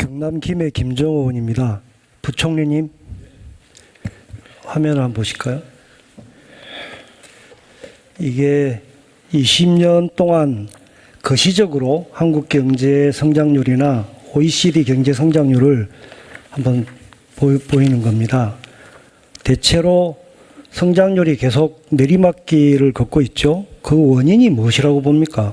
경남 김해 김정호 의원입니다. 부총리님, 화면 한번 보실까요? 이게 20년 동안 거시적으로 한국 경제 성장률이나 OECD 경제 성장률을 한번 보이는 겁니다. 대체로 성장률이 계속 내리막길을 걷고 있죠. 그 원인이 무엇이라고 봅니까?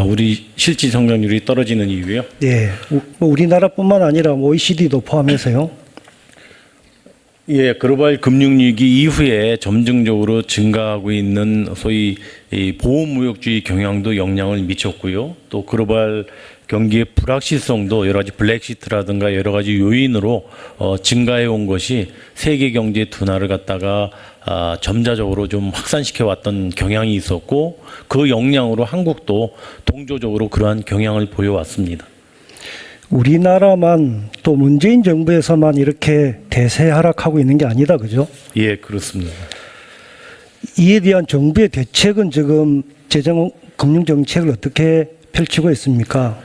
우리 실질 성장률이 떨어지는 이유요? 네, 우리나라뿐만 아니라 OECD도 포함해서요. 예, 글로벌 금융위기 이후에 점증적으로 증가하고 있는 소위 이 보호무역주의 경향도 영향을 미쳤고요. 또 글로벌 경기의 불확실성도 여러 가지 블랙시트라든가 여러 가지 요인으로 증가해 온 것이 세계 경제 둔화를 갖다가 점자적으로 좀 확산시켜 왔던 경향이 있었고, 그 영향으로 한국도 동조적으로 그러한 경향을 보여왔습니다. 우리나라만 또 문재인 정부에서만 이렇게 대세 하락하고 있는 게 아니다, 그죠? 예, 그렇습니다. 이에 대한 정부의 대책은 지금 금융 정책을 어떻게 펼치고 있습니까?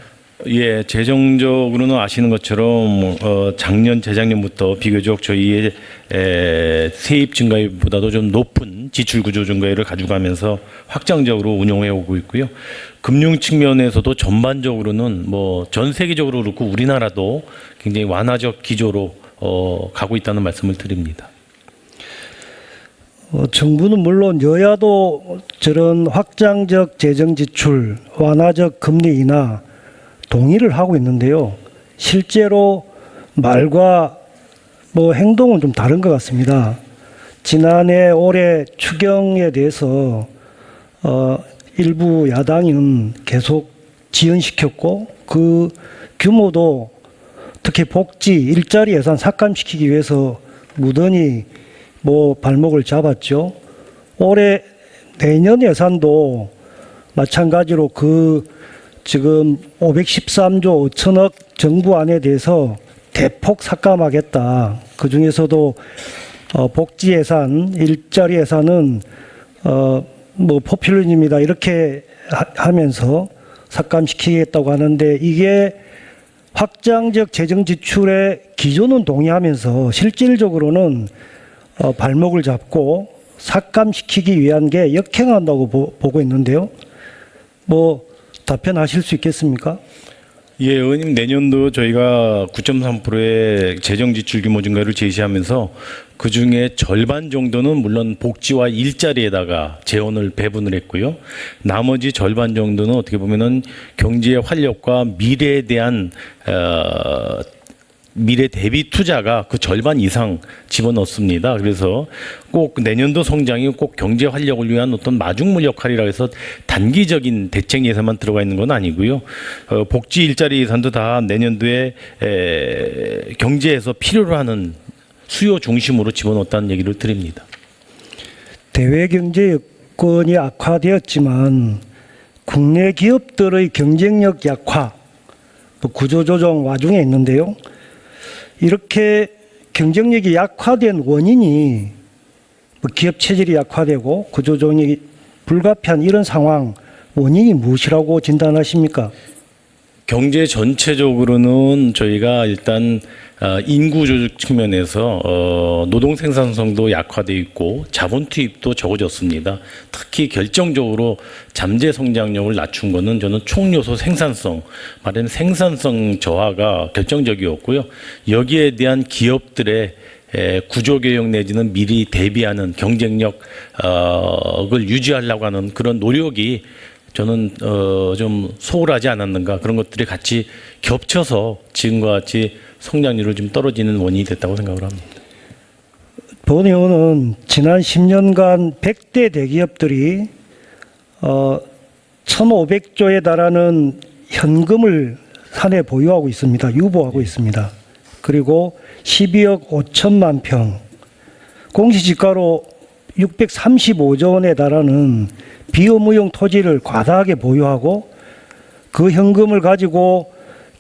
예, 재정적으로는 아시는 것처럼 작년, 재작년부터 비교적 저희의 세입 증가율보다도 좀 높은 지출 구조 증가율을 가져가면서 확장적으로 운용해 오고 있고요. 금융 측면에서도 전반적으로는 전 세계적으로 그렇고 우리나라도 굉장히 완화적 기조로 가고 있다는 말씀을 드립니다. 정부는 물론 여야도 저런 확장적 재정 지출, 완화적 금리 인하 동의를 하고 있는데요. 실제로 말과 행동은 좀 다른 것 같습니다. 지난해 올해 추경에 대해서 일부 야당은 계속 지연시켰고, 그 규모도 특히 복지, 일자리 예산 삭감시키기 위해서 무던히 발목을 잡았죠. 올해 내년 예산도 마찬가지로 지금 513조 5천억 정부안에 대해서 대폭 삭감하겠다. 그 중에서도 복지 예산, 일자리 예산은 포퓰리즘이다 이렇게 하면서 삭감시키겠다고 하는데, 이게 확장적 재정 지출의 기조는 동의하면서 실질적으로는 발목을 잡고 삭감시키기 위한 게 역행한다고 보고 있는데요. 답변하실 수 있겠습니까? 예, 의원님, 내년도 저희가 9.3%의 재정 지출 규모 증가를 제시하면서 그 중에 절반 정도는 물론 복지와 일자리에다가 재원을 배분을 했고요. 나머지 절반 정도는 어떻게 보면은 경제의 활력과 미래에 대한 미래 대비 투자가 그 절반 이상 집어넣습니다. 그래서 꼭 내년도 성장이 꼭 경제 활력을 위한 어떤 마중물 역할이라 해서 단기적인 대책 예산만 들어가 있는 건 아니고요. 복지 일자리 예산도 다 내년도에 경제에서 필요로 하는 수요 중심으로 집어넣었다는 얘기를 드립니다. 대외 경제 여건이 악화되었지만 국내 기업들의 경쟁력 약화, 구조조정 와중에 있는데요. 이렇게 경쟁력이 약화된 원인이 기업 체질이 약화되고 구조조정이 불가피한 이런 상황, 원인이 무엇이라고 진단하십니까? 경제 전체적으로는 저희가 일단 인구 조직 측면에서 노동 생산성도 약화되어 있고 자본 투입도 적어졌습니다. 특히 결정적으로 잠재 성장력을 낮춘 것은 저는 총요소 생산성, 말하는 생산성 저하가 결정적이었고요. 여기에 대한 기업들의 구조개혁 내지는 미리 대비하는 경쟁력을 유지하려고 하는 그런 노력이 저는 좀 소홀하지 않았는가, 그런 것들이 같이 겹쳐서 지금과 같이 성장률을 좀 떨어지는 원인이 됐다고 생각을 합니다. 본 의원은 지난 10년간 100대 대기업들이 1,500조에 달하는 현금을 사내 보유하고 있습니다. 유보하고 있습니다. 그리고 12억 5천만 평, 공시지가로 635조 원에 달하는 비의무용 토지를 과다하게 보유하고 그 현금을 가지고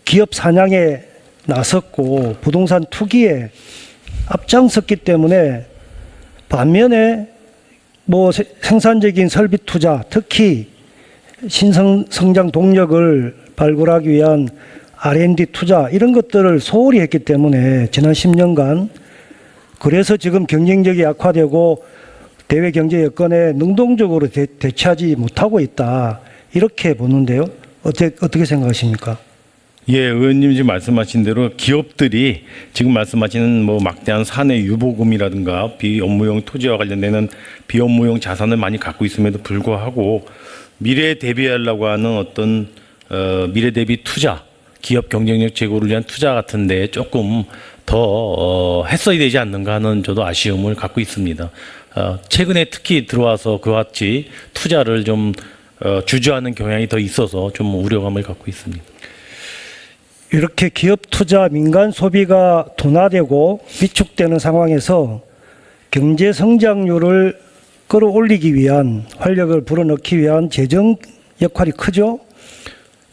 기업 사냥에 나섰고 부동산 투기에 앞장섰기 때문에, 반면에 생산적인 설비 투자, 특히 신성장 동력을 발굴하기 위한 R&D 투자 이런 것들을 소홀히 했기 때문에 지난 10년간 그래서 지금 경쟁력이 약화되고 대외 경제 여건에 능동적으로 대처하지 못하고 있다. 이렇게 보는데요. 어떻게 생각하십니까? 예, 의원님 지금 말씀하신 대로 기업들이 지금 말씀하시는 뭐 막대한 사내 유보금이라든가 비업무용 토지와 관련되는 비업무용 자산을 많이 갖고 있음에도 불구하고 미래에 대비하려고 하는 어떤 미래 대비 투자, 기업 경쟁력 제고를 위한 투자 같은 데 조금 더 했어야 되지 않는가 하는 저도 아쉬움을 갖고 있습니다. 최근에 특히 들어와서 그와 같이 투자를 좀 주저하는 경향이 더 있어서 좀 우려감을 갖고 있습니다. 이렇게 기업 투자, 민간 소비가 둔화되고 위축되는 상황에서 경제 성장률을 끌어올리기 위한 활력을 불어넣기 위한 재정 역할이 크죠?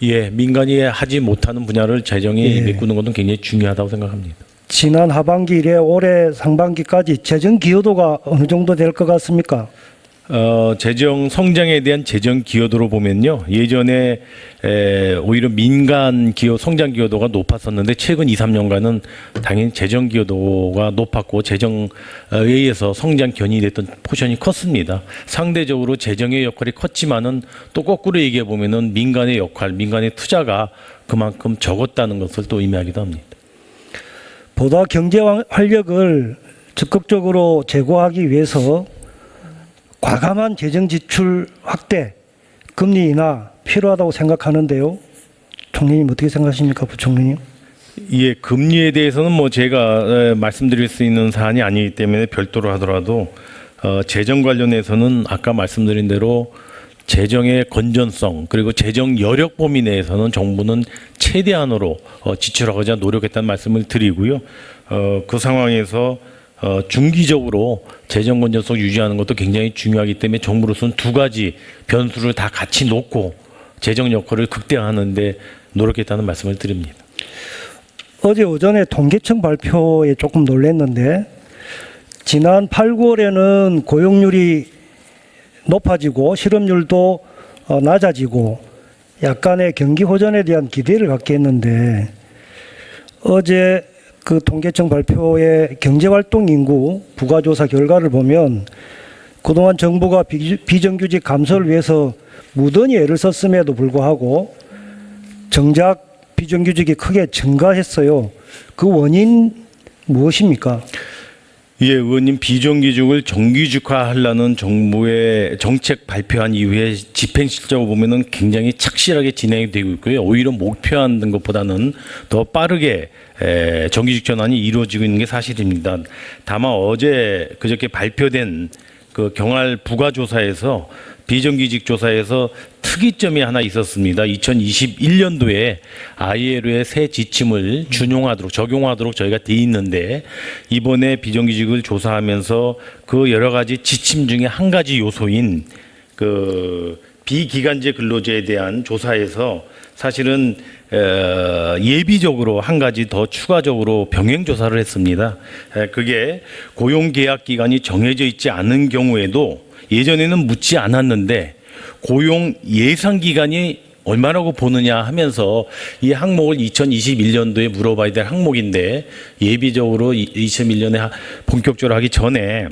예, 민간이 하지 못하는 분야를 재정이 예. 메꾸는 것은 굉장히 중요하다고 생각합니다. 지난 하반기 이래 올해 상반기까지 재정 기여도가 어느 정도 될 것 같습니까? 재정 성장에 대한 재정 기여도로 보면요. 예전에 오히려 민간 기여 성장 기여도가 높았었는데 최근 2, 3년간은 당연히 재정 기여도가 높았고 재정에 의해서 성장 견인이 됐던 포션이 컸습니다. 상대적으로 재정의 역할이 컸지만은 또 거꾸로 얘기해 보면은 민간의 역할, 민간의 투자가 그만큼 적었다는 것을 또 의미하기도 합니다. 보다 경제 활력을 적극적으로 제고하기 위해서 과감한 재정 지출 확대, 금리 인하 필요하다고 생각하는데요. 총리님 어떻게 생각하십니까, 부총리님? 예, 금리에 대해서는 뭐 제가 말씀드릴 수 있는 사안이 아니기 때문에 별도로 하더라도 재정 관련해서는 아까 말씀드린 대로 재정의 건전성 그리고 재정 여력 범위 내에서는 정부는 최대한으로 지출하고자 노력했다는 말씀을 드리고요. 그 상황에서 중기적으로 재정 건전성 유지하는 것도 굉장히 중요하기 때문에 정부로서는 두 가지 변수를 다 같이 놓고 재정 역할을 극대화하는 데 노력했다는 말씀을 드립니다. 어제 오전에 통계청 발표에 조금 놀랐는데 지난 8, 9월에는 고용률이 높아지고 실업률도 낮아지고 약간의 경기 호전에 대한 기대를 갖게 했는데 어제 그 통계청 발표의 경제활동 인구 부가조사 결과를 보면 그동안 정부가 비정규직 감소를 위해서 무던히 애를 썼음에도 불구하고 정작 비정규직이 크게 증가했어요. 그 원인 무엇입니까? 예, 의원님 비정규직을 정규직화하려는 정부의 정책 발표한 이후에 집행 실적을 보면은 굉장히 착실하게 진행이 되고 있고요. 오히려 목표한 것보다는 더 빠르게 정규직 전환이 이루어지고 있는 게 사실입니다. 다만 어제 그저께 발표된 그 경활 부가조사에서 비정규직 조사에서 특이점이 하나 있었습니다. 2021년도에 ILO의 새 지침을 적용하도록 저희가 돼 있는데 이번에 비정규직을 조사하면서 그 여러 가지 지침 중에 한 가지 요소인 그 비기간제 근로자에 대한 조사에서 사실은 예비적으로 한 가지 더 추가적으로 병행 조사를 했습니다. 그게 고용 계약 기간이 정해져 있지 않은 경우에도 예전에는 묻지 않았는데 고용 예상 기간이 얼마라고 보느냐 하면서 이 항목을 2021년도에 물어봐야 될 항목인데 예비적으로 2021년에 본격적으로 하기 전에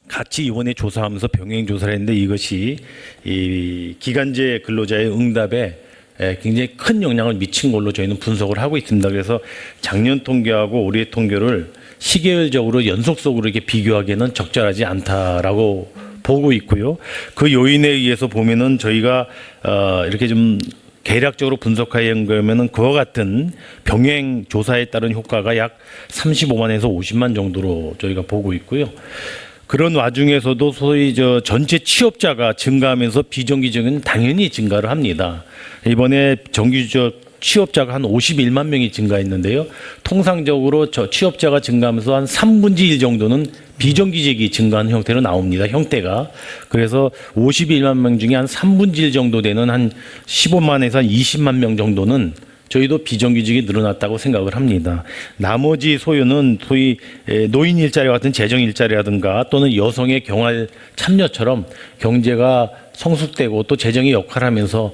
같이 이번에 조사하면서 병행 조사를 했는데 이것이 이 기간제 근로자의 응답에 굉장히 큰 영향을 미친 걸로 저희는 분석을 하고 있습니다. 그래서 작년 통계하고 올해 통계를 시계열적으로 연속적으로 이렇게 비교하기에는 적절하지 않다라고 보고 있고요. 그 요인에 의해서 보면은 저희가 이렇게 좀 대략적으로 분석하여 한 거면은 그와 같은 병행 조사에 따른 효과가 약 35만에서 50만 정도로 저희가 보고 있고요. 그런 와중에서도 소위 전체 취업자가 증가하면서 비정규직은 당연히 증가를 합니다. 이번에 정규직 취업자가 한 51만 명이 증가했는데요. 통상적으로 취업자가 증가하면서 한 3분의 1 정도는 비정규직이 증가하는 형태로 나옵니다. 형태가. 그래서 51만 명 중에 한 3분의 1 정도 되는 한 15만에서 한 20만 명 정도는 저희도 비정규직이 늘어났다고 생각을 합니다. 나머지 소요는 소위 노인 일자리 같은 재정 일자리라든가 또는 여성의 경활 참여처럼 경제가 성숙되고 또 재정이 역할하면서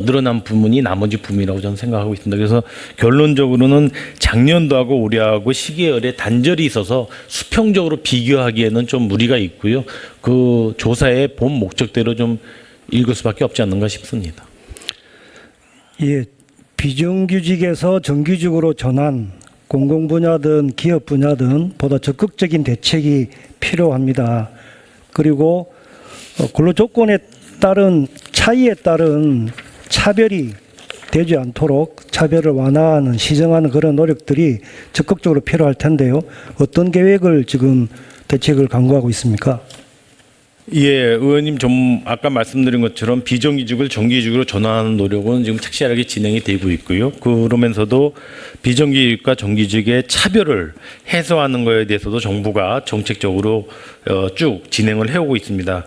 늘어난 부분이 나머지 부분이라고 저는 생각하고 있습니다. 그래서 결론적으로는 작년도 하고 올해하고 시계열에 단절이 있어서 수평적으로 비교하기에는 좀 무리가 있고요. 그 조사의 본 목적대로 좀 읽을 수밖에 없지 않는가 싶습니다. 예, 비정규직에서 정규직으로 전환, 공공 분야든 기업 분야든 보다 적극적인 대책이 필요합니다. 그리고 근로 조건에 따른 차이에 따른 차별이 되지 않도록 차별을 완화하는 시정하는 그런 노력들이 적극적으로 필요할 텐데요. 어떤 계획을 지금 대책을 강구하고 있습니까? 예, 의원님 좀 아까 말씀드린 것처럼 비정규직을 정규직으로 전환하는 노력은 지금 착실하게 진행이 되고 있고요. 그러면서도 비정규직과 정규직의 차별을 해소하는 것에 대해서도 정부가 정책적으로 쭉 진행을 해오고 있습니다.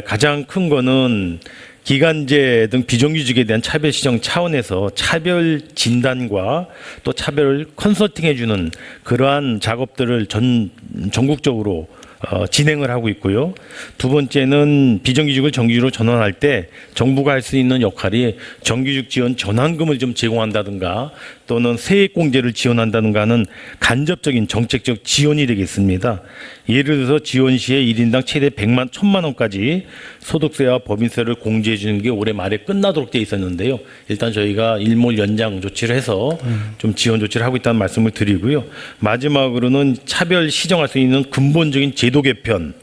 가장 큰 거는 기간제 등 비정규직에 대한 차별 시정 차원에서 차별 진단과 또 차별 컨설팅해주는 그러한 작업들을 전국적으로 진행을 하고 있고요. 두 번째는 비정규직을 정규직으로 전환할 때 정부가 할 수 있는 역할이 정규직 지원 전환금을 좀 제공한다든가 또는 세액공제를 지원한다든가 하는 간접적인 정책적 지원이 되겠습니다. 예를 들어서 지원 시에 1인당 최대 1,000만 원까지 소득세와 법인세를 공제해 주는 게 올해 말에 끝나도록 돼 있었는데요. 일단 저희가 일몰 연장 조치를 해서 좀 지원 조치를 하고 있다는 말씀을 드리고요. 마지막으로는 차별 시정할 수 있는 근본적인 제도 개편,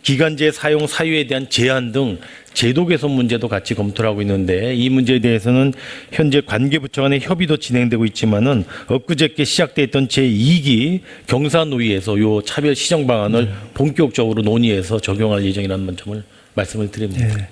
기간제 사용 사유에 대한 제한 등 제도 개선 문제도 같이 검토를 하고 있는데 이 문제에 대해서는 현재 관계부처 간의 협의도 진행되고 있지만은 엊그저께 시작됐던 제2기 경사노위에서 요 차별 시정 방안을 본격적으로 논의해서 적용할 예정이라는 점을 말씀을 드립니다. 네.